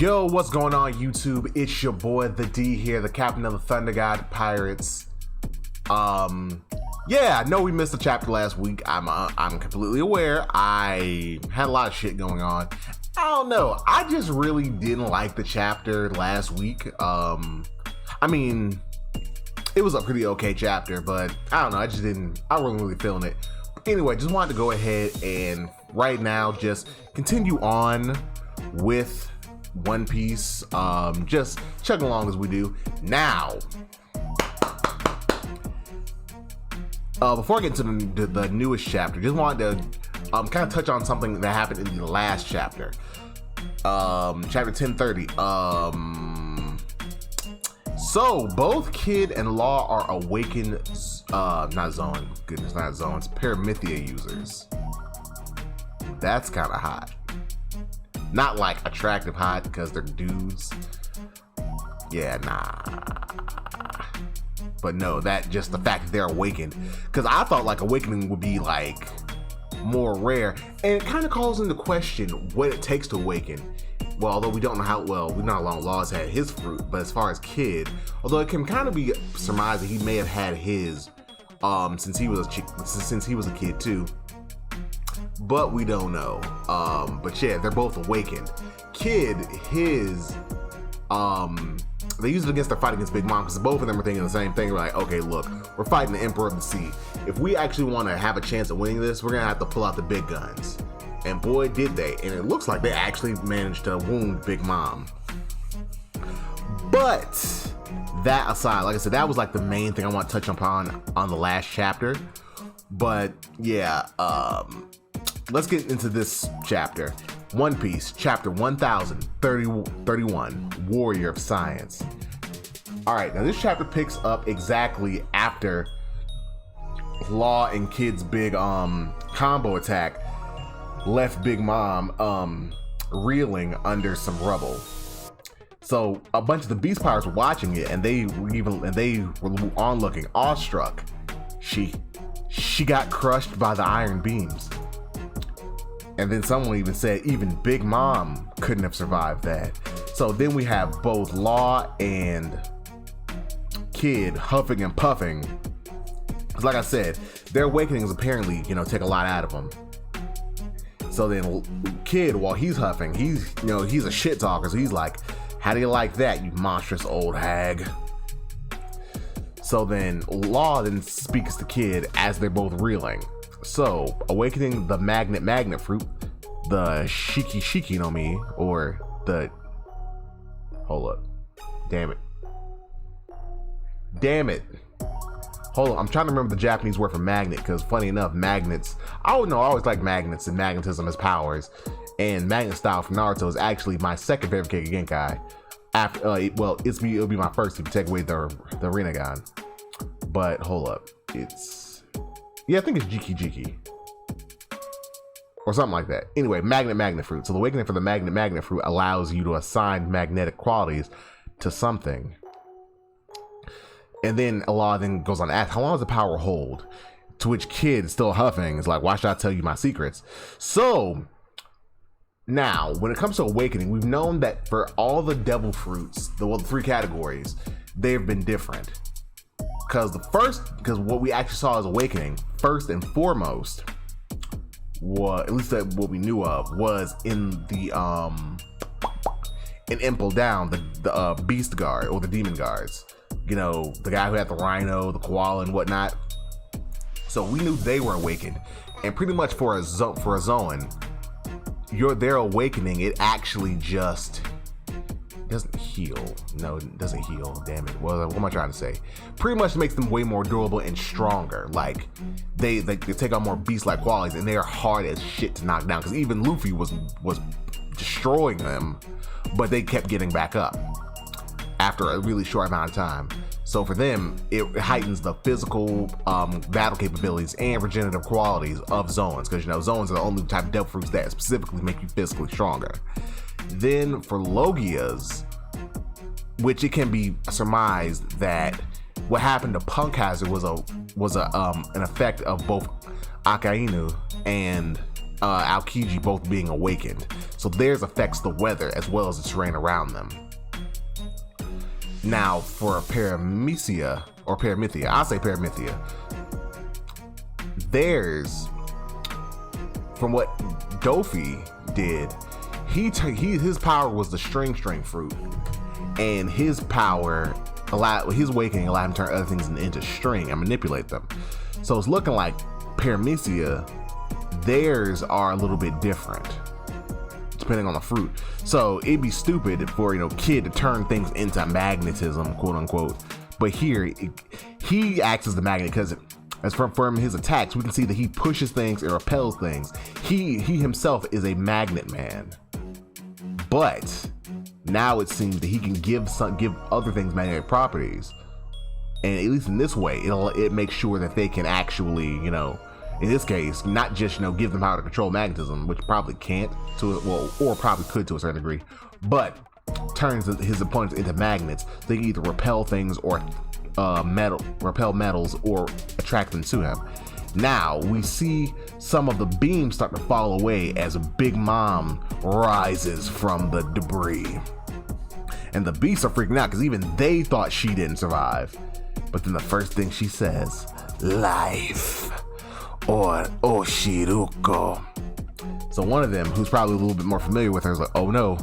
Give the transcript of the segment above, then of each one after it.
Yo, what's going on YouTube? It's your boy the D here, the captain of the Thunder God Pirates. Yeah, I know we missed a chapter last week. I'm completely aware. I had a lot of shit going on. I don't know. I just really didn't like the chapter last week. I mean, it was a pretty okay chapter, but I don't know. I wasn't really feeling it. Anyway, just wanted to go ahead and right now just continue on with One Piece, just chugging along as we do. Now, before I get into the newest chapter, just wanted to kind of touch on something that happened in the last chapter. Chapter 1030. So both Kid and Law are awakened, not Zoan, goodness, not Zoans, Paramythia users. That's kind of hot. Not like attractive hot because they're dudes. Yeah, nah. But no, that just the fact that they're awakened. Because I thought like awakening would be like more rare. And it kind of calls into question what it takes to awaken. Well, although we don't know we know how long Law's had his fruit, but as far as Kid, although it can kind of be surmised that he may have had his since he was a kid too. But we don't know. But yeah, they're both awakened. Kid, his they used it against their fight against Big Mom because both of them are thinking the same thing. We're like, okay, look, we're fighting the Emperor of the Sea. If we actually want to have a chance of winning this, we're gonna have to pull out the big guns. And boy, did they. And it looks like they actually managed to wound Big Mom. But that aside, like I said, that was like the main thing I want to touch upon on the last chapter. But yeah, let's get into this chapter. One Piece, chapter 1031, Warrior of Science. All right, now this chapter picks up exactly after Law and Kid's big combo attack left Big Mom reeling under some rubble. So a bunch of the Beast Pirates were watching it, and they were onlooking, awestruck. She got crushed by the iron beams. And then someone even said even Big Mom couldn't have survived that. So then we have both Law and Kid huffing and puffing. Because like I said, their awakenings apparently, take a lot out of them. So then Kid, while he's huffing, he's a shit talker. So he's like, how do you like that, you monstrous old hag? So then Law then speaks to Kid as they're both reeling. So, awakening the magnet fruit, the shiki no mi, or the, hold up, damn it, hold on, I'm trying to remember the Japanese word for magnet, because funny enough, magnets, I always like magnets and magnetism as powers, and magnet style from Naruto is actually my second favorite Genkai, after, it'll be my first if you take away the Rinnegan, but hold up, I think it's Jiki or something like that. Anyway, magnet fruit. So the awakening for the magnet fruit allows you to assign magnetic qualities to something. And then Allah then goes on to ask, how long does the power hold? To which Kid, still huffing, is like, why should I tell you my secrets? So now, when it comes to awakening, we've known that for all the devil fruits, the three categories, they've been different. Because what we actually saw as awakening, first and foremost, at least what we knew of, was in the in Impel Down, the beast guard or the demon guards. The guy who had the rhino, the koala, and whatnot. So we knew they were awakened, and pretty much for a Zoan, their awakening, it actually just doesn't heal. No, it doesn't heal. Damn it. What am I trying to say? Pretty much makes them way more durable and stronger. Like they take on more beast-like qualities, and they are hard as shit to knock down. Because even Luffy was destroying them, but they kept getting back up after a really short amount of time. So for them, it heightens the physical battle capabilities and regenerative qualities of Zoans. Because Zoans are the only type of devil fruits that specifically make you physically stronger. Then for Logias, which it can be surmised that what happened to Punk Hazard was an effect of both Akainu and Aokiji both being awakened. So theirs affects the weather as well as the terrain around them. Now for Paramythia, I'll say Paramythia, theirs, from what Dofi did, his power was the string fruit, and his power his awakening allowed him to turn other things into string and manipulate them. So it's looking like Paramythia, theirs are a little bit different depending on the fruit. So it'd be stupid for Kid to turn things into magnetism, quote unquote. But here he acts as the magnet because as from his attacks, we can see that he pushes things and repels things. He himself is a magnet man. But now it seems that he can give other things magnetic properties, and at least in this way, it makes sure that they can actually, in this case, not just give them power to control magnetism, which probably can't or probably could to a certain degree, but turns his opponents into magnets. They can either repel things or repel metals or attract them to him. Now we see some of the beams start to fall away as Big Mom rises from the debris. And the beasts are freaking out because even they thought she didn't survive. But then the first thing she says, life, or Oshiruko. So one of them, who's probably a little bit more familiar with her, is like, oh no,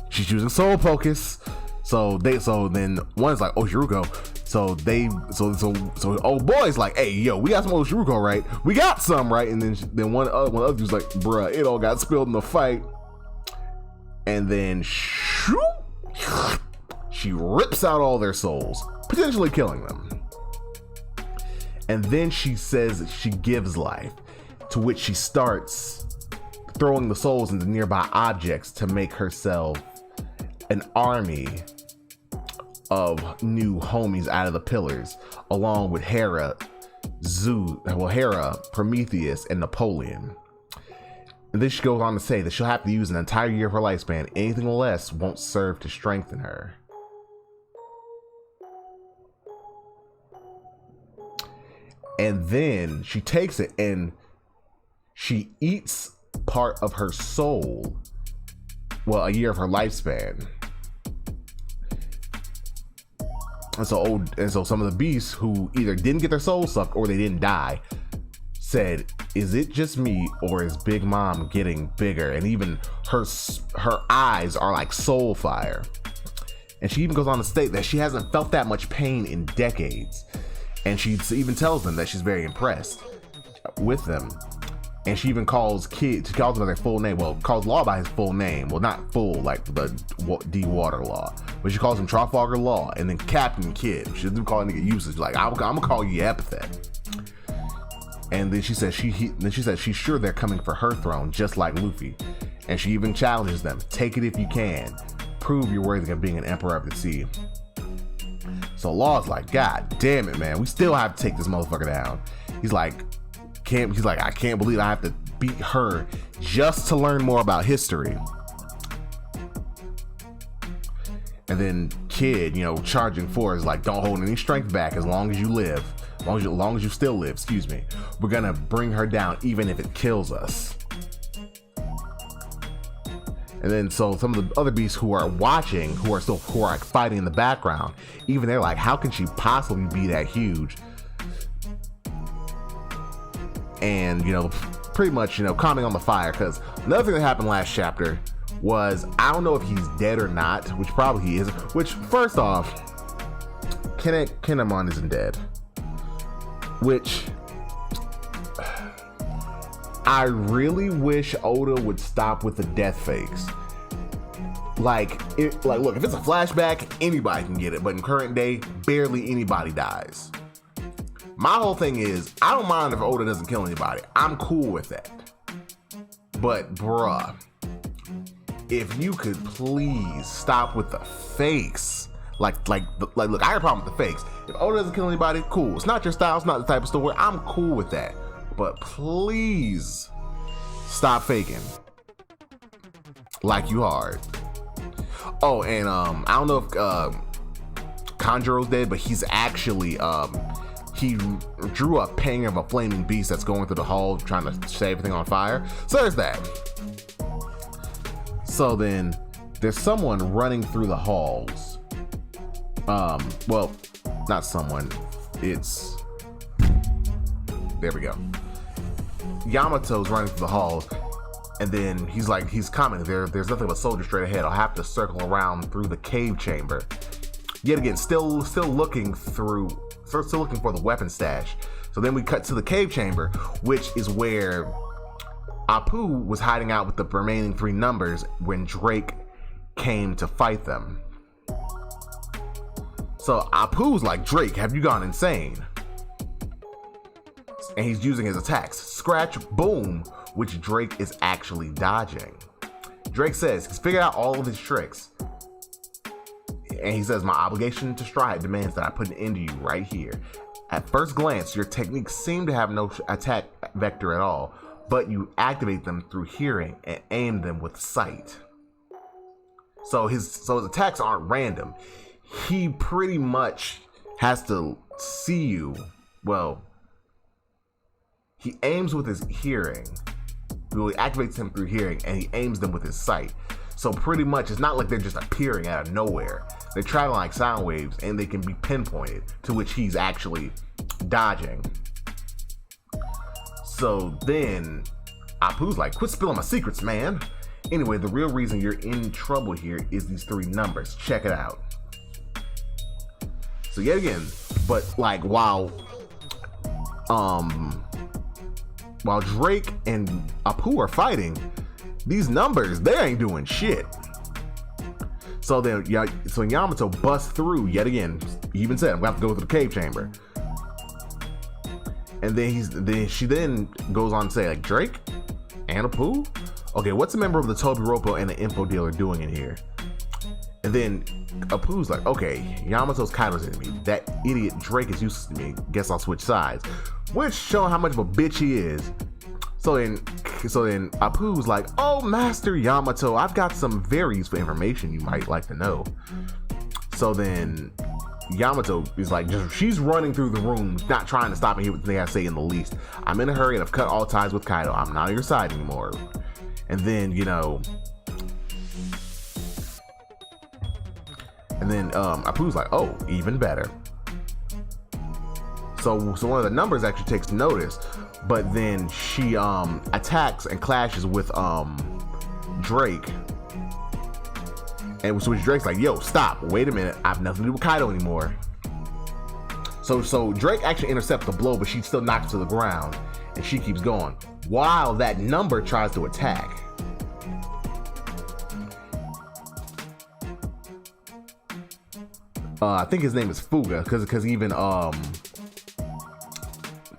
she's using soul focus. So then one is like, Oshiruko. So old boy's like, hey, yo, we got some Oshiruko, right? We got some, right? And then one other dude's like, bruh, it all got spilled in the fight. And then shoot, she rips out all their souls, potentially killing them. And then she says that she gives life, to which she starts throwing the souls into nearby objects to make herself an army of new homies out of the pillars, along with Hera, Prometheus, and Napoleon. And then she goes on to say that she'll have to use an entire year of her lifespan. Anything less won't serve to strengthen her. And then she takes it and she eats part of her soul. Well, a year of her lifespan. And so some of the beasts who either didn't get their soul sucked or they didn't die said, is it just me or is Big Mom getting bigger? And even her eyes are like soul fire. And she even goes on to state that she hasn't felt that much pain in decades. And she even tells them that she's very impressed with them. And she even calls him by their full name. Well, calls Law by his full name. Well, not full like the D-Water Law, but she calls him Trafalgar Law, and then Captain Kidd. She doesn't call him to get useless. Like, I'm gonna call you epithet. And then she says she's sure they're coming for her throne, just like Luffy. And she even challenges them: take it if you can. Prove you're worthy of being an emperor of the sea. So Law's like, God damn it, man, we still have to take this motherfucker down. He's like, I can't believe I have to beat her just to learn more about history. And then Kid, charging forward is like, don't hold any strength back as long as you live. As long as you still live, excuse me. We're gonna bring her down even if it kills us. And then so some of the other beasts who are watching, who are fighting in the background, even they're like, how can she possibly be that huge? And pretty much calming on the fire, because another thing that happened last chapter was, I don't know if he's dead or not, which probably he is. Which, first off, Kinemon isn't dead, which I really wish Oda would stop with the death fakes. Look, if it's a flashback, anybody can get it, but in current day, barely anybody dies. My whole thing is, I don't mind if Oda doesn't kill anybody. I'm cool with that. But bruh, if you could please stop with the fakes. Look, I got a problem with the fakes. If Oda doesn't kill anybody, cool. It's not your style, it's not the type of story. I'm cool with that. But please stop faking. Like you hard. Oh, and I don't know if Kanjuro's dead, but he's actually he drew a ping of a flaming beast that's going through the hall trying to set everything on fire. So there's that. So then there's someone running through the halls. Well, not someone. It's... There we go. Yamato's running through the halls, and then he's commenting, there's nothing but soldiers straight ahead. I'll have to circle around through the cave chamber. Yet again, still looking for the weapon stash. So then we cut to the cave chamber, which is where Apu was hiding out with the remaining 3 numbers when Drake came to fight them. So Apu's like, Drake, have you gone insane? And he's using his attacks. Scratch, boom, which Drake is actually dodging. Drake says he's figured out all of his tricks. And he says, my obligation to stride demands that I put an end to you right here. At first glance, your techniques seem to have no attack vector at all, but you activate them through hearing and aim them with sight. So his attacks aren't random. He pretty much has to see you. Well, he aims with his hearing. He activates him through hearing, and he aims them with his sight. So pretty much, it's not like they're just appearing out of nowhere. They're traveling like sound waves, and they can be pinpointed, to which he's actually dodging. So then, Apu's like, quit spilling my secrets, man. Anyway, the real reason you're in trouble here is these 3 numbers. Check it out. So yet again, but like while Drake and Apu are fighting, these numbers, they ain't doing shit. So then, Yamato busts through yet again. He even said, I'm gonna have to go through the cave chamber. And then she goes on to say, like, Drake and Apu? Okay, what's a member of the Toby Roppo and the info dealer doing in here? And then Apu's like, okay, Yamato's Kaido's enemy. That idiot Drake is useless to me. Guess I'll switch sides. Which showing how much of a bitch he is. So then Apu's like, oh, Master Yamato, I've got some very useful information you might like to know. So then Yamato is like, she's running through the room, not trying to stop and hear what they have to say in the least. I'm in a hurry and I've cut all ties with Kaido. I'm not on your side anymore. And then, Apu's like, oh, even better. So one of the numbers actually takes notice, but then she attacks and clashes with Drake. And so Drake's like, yo, stop, wait a minute, I have nothing to do with Kaido anymore. So Drake actually intercepts the blow, but she still knocks to the ground, and she keeps going, while that number tries to attack. I think his name is Fuga, because even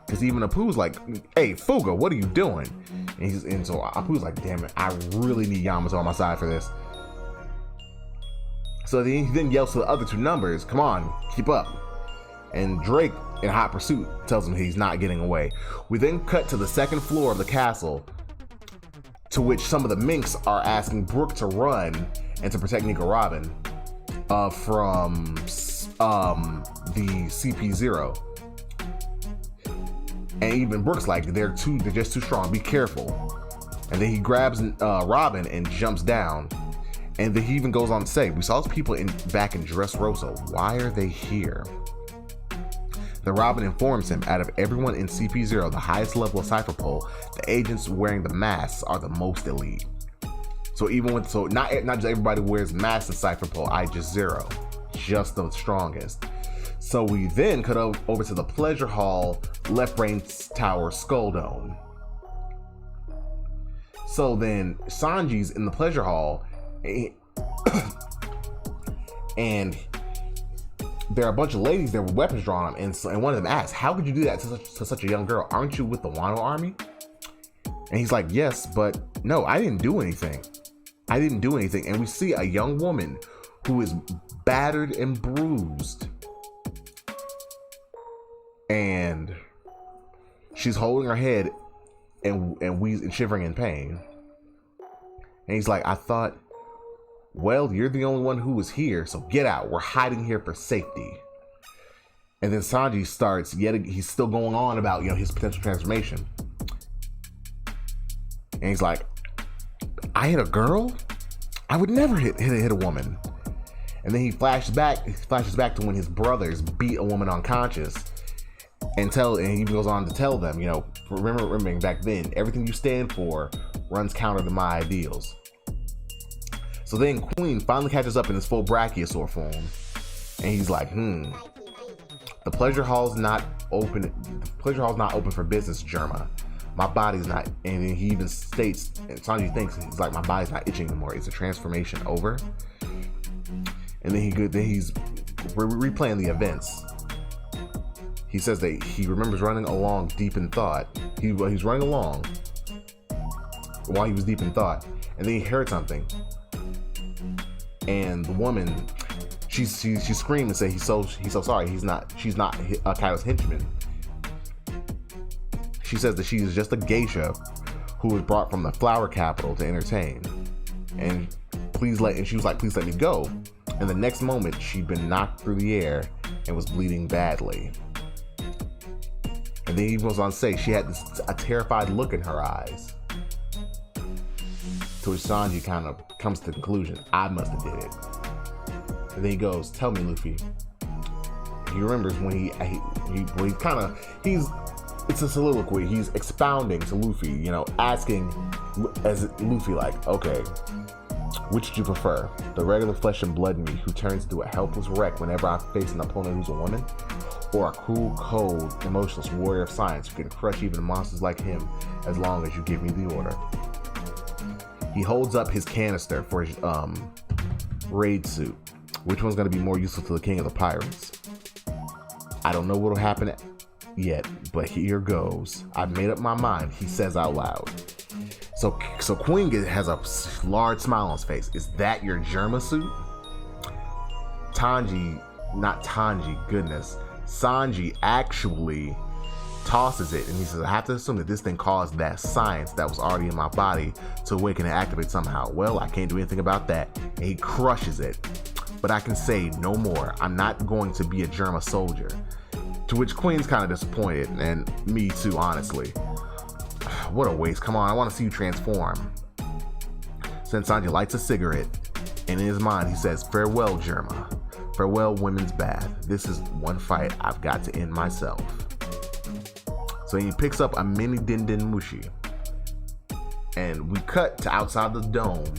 Apu's like, hey, Fuga, what are you doing? And so Apu's like, damn it, I really need Yamato on my side for this. So he then yells to the other 2 numbers, come on, keep up. And Drake, in hot pursuit, tells him he's not getting away. We then cut to the 2nd floor of the castle, to which some of the minks are asking Brook to run and to protect Nico Robin from the CP0. And even Brook's like, they're just too strong, be careful. And then he grabs Robin and jumps down. And then he even goes on to say, we saw those people back in Dressrosa. Why are they here? The Robin informs him, out of everyone in CP0, the highest level of Cypher Pole, the agents wearing the masks are the most elite. So not just everybody wears masks in Cypher Pole, just 0. Just the strongest. So we then cut over to the Pleasure Hall, left brain tower, Skull Dome. So then Sanji's in the Pleasure Hall, and there are a bunch of ladies there with weapons drawn on them, and one of them asks, how could you do that to such a young girl? Aren't you with the Wano army? And he's like, yes, but no, I didn't do anything. And we see a young woman who is battered and bruised, and she's holding her head and shivering in pain. And he's like, I thought, well, you're the only one who was here, so get out. We're hiding here for safety. And then Sanji starts, he's still going on about, his potential transformation. And he's like, I hit a girl? I would never hit a woman. And then he flashes back to when his brothers beat a woman unconscious, and he goes on to tell them, remembering back then, everything you stand for runs counter to my ideals. So then Queen finally catches up in his full Brachiosaur form, and he's like, the pleasure hall's not open. The pleasure hall's not open for business, Germa. My body's not. And then he even states, and Sanji thinks, he's like, my body's not itching anymore. Is the transformation over? And then he's replaying the events. He says that he remembers running along deep in thought. He's running along while he was deep in thought, and then he heard something. And the woman, she screamed and said, he's so sorry. She's not Kaido's henchman. She says that she is just a geisha who was brought from the flower capital to entertain. And she was like, please let me go. And the next moment, she'd been knocked through the air and was bleeding badly. And then he goes on to say she had a terrified look in her eyes. To which Sanji kind of comes to the conclusion, I must have did it. And then he goes, tell me, Luffy. He remembers when it's a soliloquy. He's expounding to Luffy, asking as Luffy like, okay, which do you prefer? The regular flesh and blood me who turns into a helpless wreck whenever I face an opponent who's a woman? Or a cool, cold, emotionless warrior of science who can crush even monsters like him as long as you give me the order? He holds up his canister for his raid suit. Which one's going to be more useful to the king of the pirates? I don't know what'll happen yet, but here goes. I've made up my mind, he says out loud. So Queen has a large smile on his face. Is that your Germa suit? Sanji actually tosses it, and he says, I have to assume that this thing caused that science that was already in my body to awaken and activate somehow. Well, I can't do anything about that. And he crushes it. But I can say no more. I'm not going to be a Germa soldier. To which Queen's kind of disappointed, and me too, honestly. What a waste. Come on, I want to see you transform. Since Sanji lights a cigarette, and in his mind he says, farewell, Germa. Farewell, women's bath. This is one fight I've got to end myself. So he picks up a mini Din Din Mushi. And we cut to outside the dome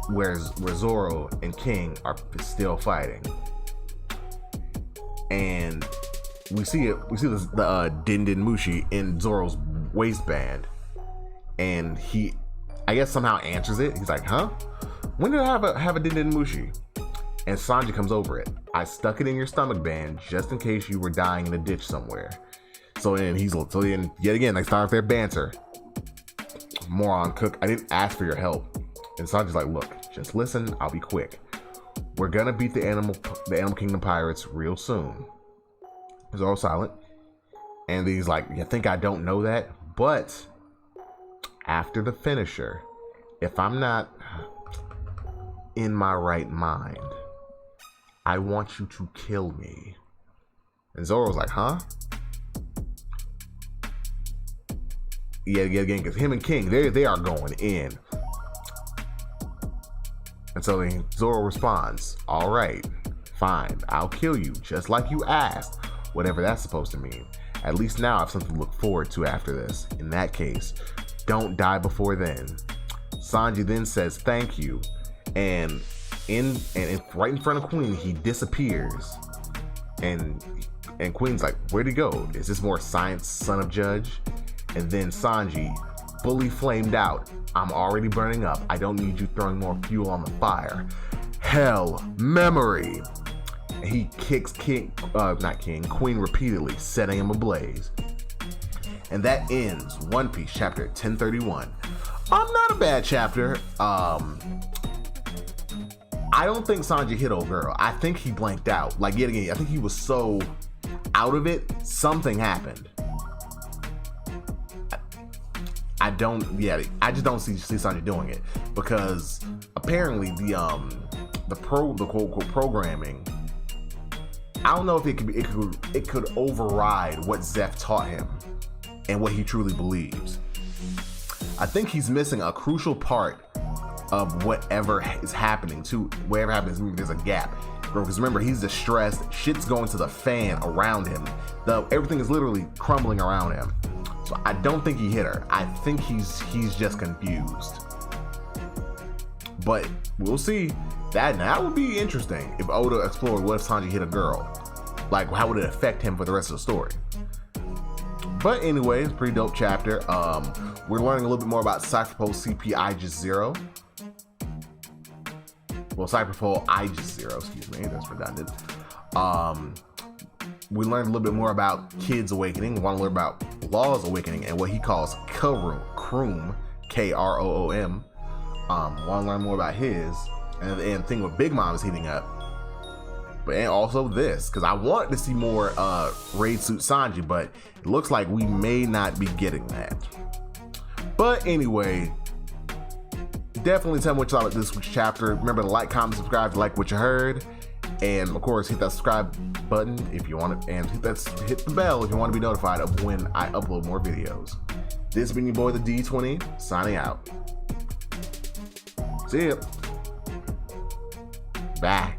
where Zoro and King are still fighting. And we see the Din Din Mushi in Zoro's waistband. And he, I guess, somehow answers it. He's like, huh? When did I have a Din Din Mushi? And Sanji comes over it. I stuck it in your stomach band just in case you were dying in a ditch somewhere. So then yet again, they start their banter. Moron Cook, I didn't ask for your help. And Sanji's like, look, just listen, I'll be quick. We're gonna beat the Animal Kingdom pirates real soon. Zoro's silent. And he's like, you think I don't know that? But after the finisher, if I'm not in my right mind, I want you to kill me. And Zoro's like, huh? Yeah, again, because him and King, they are going in. And so then Zoro responds, all right, fine, I'll kill you, just like you asked, whatever that's supposed to mean. At least now I have something to look forward to after this. In that case, don't die before then. Sanji then says thank you, and right in front of Queen, he disappears. And Queen's like, where'd he go? Is this more science, son of Judge? And then Sanji, fully flamed out. I'm already burning up. I don't need you throwing more fuel on the fire. Hell, memory. And he kicks Queen repeatedly, setting him ablaze. And that ends One Piece chapter 1031. Not a bad chapter. I don't think Sanji hit old girl. I think he blanked out. Like, yet again, I think he was so out of it, something happened. I just don't see Sanji doing it, because apparently the quote unquote programming, I don't know if it could override what Zeph taught him and what he truly believes. I think he's missing a crucial part of whatever is happening to whatever happens. There's a gap, because remember, he's distressed. Shit's going to the fan around him. Everything is literally crumbling around him. So I don't think he hit her. I think he's just confused. But we'll see. That would be interesting if Oda explored what if Sanji hit a girl. Like, how would it affect him for the rest of the story? But anyway, it's a pretty dope chapter. We're learning a little bit more about Cypherpole CP Aegis Zero. Well, Cypherpole Aegis Zero, excuse me, that's redundant. We learned a little bit more about Kid's awakening. We want to learn about Law's awakening and what he calls Kroom, Kroom. Want to learn more about his, and the thing with Big Mom is heating up. And also this, because I wanted to see more Raid Suit Sanji, but it looks like we may not be getting that. But anyway, definitely tell me what you thought about this week's chapter. Remember to like, comment, subscribe to like what you heard. And of course, hit that subscribe button if you want it, and hit the bell if you want to be notified of when I upload more videos. This has been your boy, the D20, signing out. See ya. Bye.